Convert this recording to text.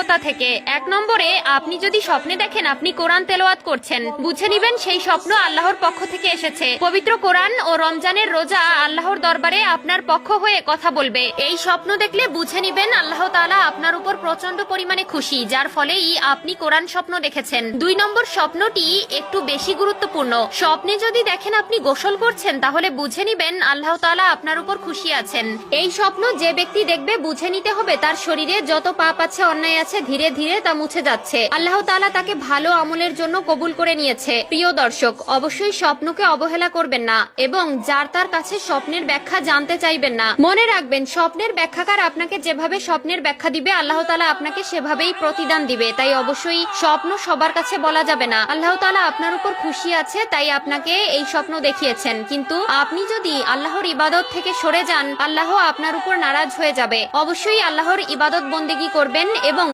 সফলতা থেকে। 1 নম্বরে, আপনি যদি স্বপ্নে দেখেন আপনি কোরআন তেলাওয়াত করছেন, বুঝে নিবেন সেই স্বপ্ন আল্লাহর পক্ষ থেকে এসেছে। পবিত্র কোরআন ও রমজানের রোজা আল্লাহর দরবারে আপনার পক্ষ হয়ে কথা বলবে। এই স্বপ্ন দেখলে বুঝে নিবেন আল্লাহ তাআলা আপনার উপর প্রচন্ড পরিমাণে খুশি, যার ফলেই আপনি কোরআন স্বপ্ন দেখেছেন। 2 নম্বর স্বপ্নটি একটু বেশি গুরুত্বপূর্ণ। স্বপ্নে যদি দেখেন আপনি গোসল করছেন, তাহলে বুঝে নিবেন আল্লাহ তাআলা আপনার উপর খুশি আছেন। এই স্বপ্ন যে ব্যক্তি দেখবে বুঝে নিতে হবে তার শরীরে যত পাপ আছে, অন্যায় আছে, ধীরে ধীরে তা মুছে যাচ্ছে। আল্লাহ তাআলা তাকে ভালো আমলের জন্য কবুল করে নিয়েছে। প্রিয় দর্শক, অবশ্যই স্বপ্নকে অবহেলা করবেন না এবং যার তার কাছে স্বপ্নের ব্যাখ্যা জানতে চাইবেন না। মনে রাখবেন, স্বপ্নের ব্যাখ্যাকার আপনাকে যেভাবে স্বপ্নের ব্যাখ্যা দিবে, আল্লাহ তাআলা আপনাকে সেভাবেই প্রতিদান দিবে। তাই অবশ্যই স্বপ্ন সবার কাছে বলা যাবে না। আল্লাহ তাআলা আপনার উপর খুশি আছে, তাই আপনাকে এই স্বপ্ন দেখিয়েছেন। কিন্তু আপনি যদি আল্লাহর ইবাদত থেকে সরে যান, আল্লাহ আপনার উপর নারাজ হয়ে যাবে। অবশ্যই আল্লাহর ইবাদত বন্দেগী করবেন এবং